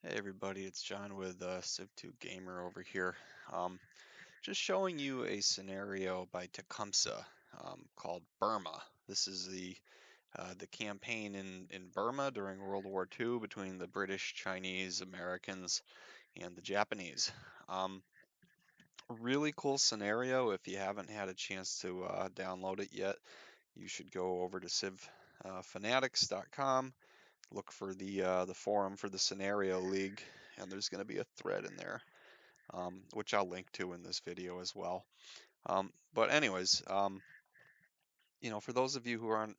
Hey everybody, it's John with Civ2 Gamer over here. Um, just showing you a scenario by Tecumseh called Burma. This is the campaign in Burma during World War II between the British, Chinese, Americans, and the Japanese. Um, Really cool scenario. If you haven't had a chance to download it yet, you should go over to civfanatics.com. Look for the forum for the scenario league, and there's going to be a thread in there, which I'll link to in this video as well. But anyways, for those of you who aren't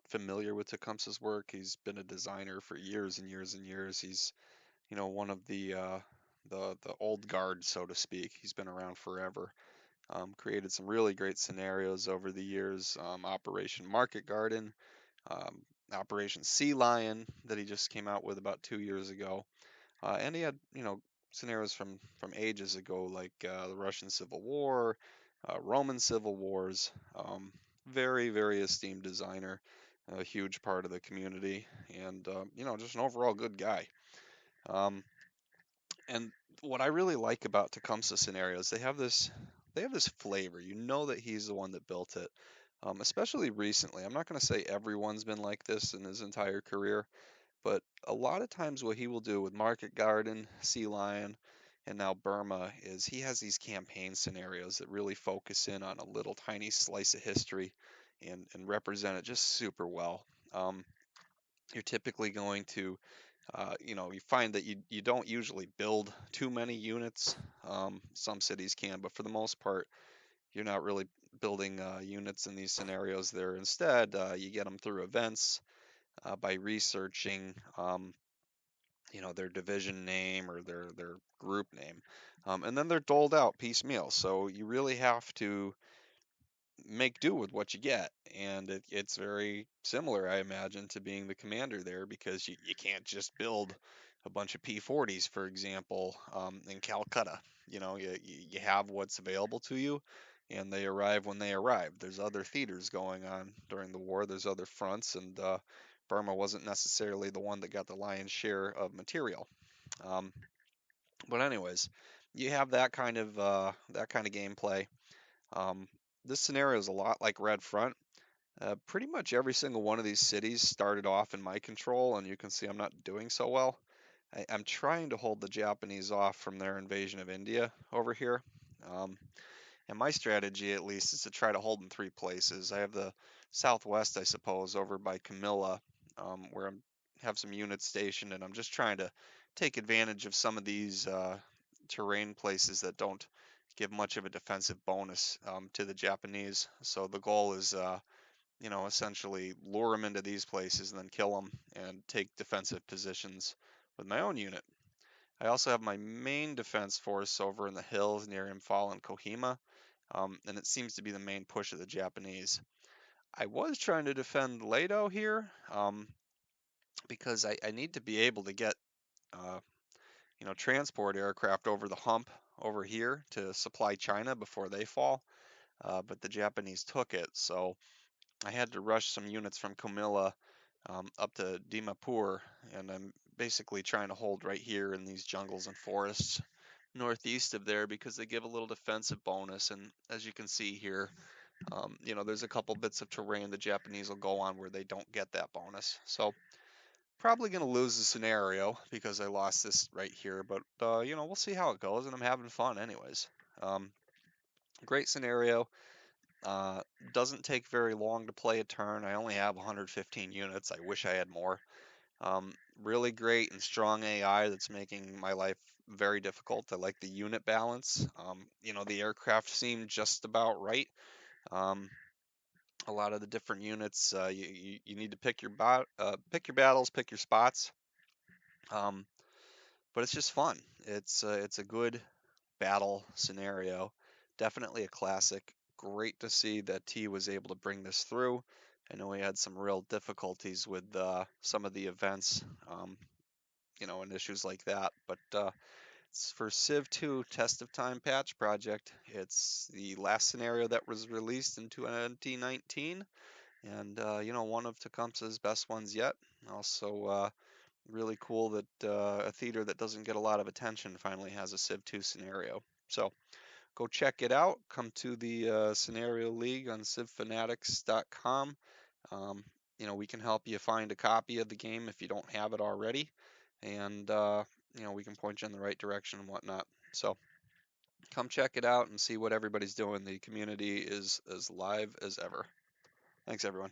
familiar with Tecumseh's work, he's been a designer for years and years and years. He's, one of the old guard, so to speak. He's been around forever. Created some really great scenarios over the years. Operation Market Garden, um, Operation Sea Lion that he just came out with about 2 years ago. And he had, scenarios from ages ago, like the Russian Civil War, Roman Civil Wars. Very, very esteemed designer, a huge part of the community, and just an overall good guy. Um, and what I really like about Tecumseh scenarios, they have this flavor. You know that he's the one that built it. Especially recently. I'm not going to say everyone's been like this in his entire career, but a lot of times, what he will do with Market Garden, Sea Lion, and now Burma is he has these campaign scenarios that really focus in on a little tiny slice of history and represent it just super well. Um, you're typically going to, you find that you don't usually build too many units. Some cities can, but for the most part, you're not really building units in these scenarios there. Instead, you get them through events by researching their division name or their group name, and then they're doled out piecemeal. So you really have to make do with what you get, and it's very similar, I imagine, to being the commander there, because you can't just build a bunch of P-40s, for example, in Calcutta. You have what's available to you, and they arrive when they arrive. There's other theaters going on during the war. There's other fronts, and Burma wasn't necessarily the one that got the lion's share of material. Um, but anyways, you have that kind of gameplay. Um, this scenario is a lot like Red Front. Pretty much every single one of these cities started off in my control, and you can see I'm not doing so well. I'm trying to hold the Japanese off from their invasion of India over here. Um, and my strategy, at least, is to try to hold in three places. I have the southwest, I suppose, over by Camilla, where I have some units stationed, and I'm just trying to take advantage of some of these terrain places that don't give much of a defensive bonus to the Japanese. So the goal is, essentially lure them into these places and then kill them and take defensive positions with my own unit. I also have my main defense force over in the hills near Imphal and Kohima, and it seems to be the main push of the Japanese. I was trying to defend Lado here, because I need to be able to get, uh, transport aircraft over the hump over here to supply China before they fall. But the Japanese took it, so I had to rush some units from Comilla up to Dimapur, and I'm basically trying to hold right here in these jungles and forests northeast of there because they give a little defensive bonus. And as you can see here, there's a couple bits of terrain the Japanese will go on where they don't get that bonus. So probably going to lose the scenario because I lost this right here, but we'll see how it goes, and I'm having fun anyways. Um, Great scenario. Uh, doesn't take very long to play a turn. I only have 115 units. I wish I had more. Really great and strong AI that's making my life very difficult. I like the unit balance. The aircraft seem just about right. Um, a lot of the different units, you need to pick your battles, pick your spots. Um, but it's just fun. It's a good battle scenario. Definitely a classic. Great to see that T was able to bring this through. I know he had some real difficulties with some of the events, and issues like that. But it's for Civ2 Test of Time patch project. It's the last scenario that was released in 2019, and one of Tecumseh's best ones yet. Also, Really cool that a theater that doesn't get a lot of attention finally has a Civ2 scenario. So go check it out. Come to the Scenario League on civfanatics.com. Um, we can help you find a copy of the game if you don't have it already, and we can point you in the right direction and whatnot. So come check it out and see what everybody's doing. The community is as live as ever. Thanks, everyone.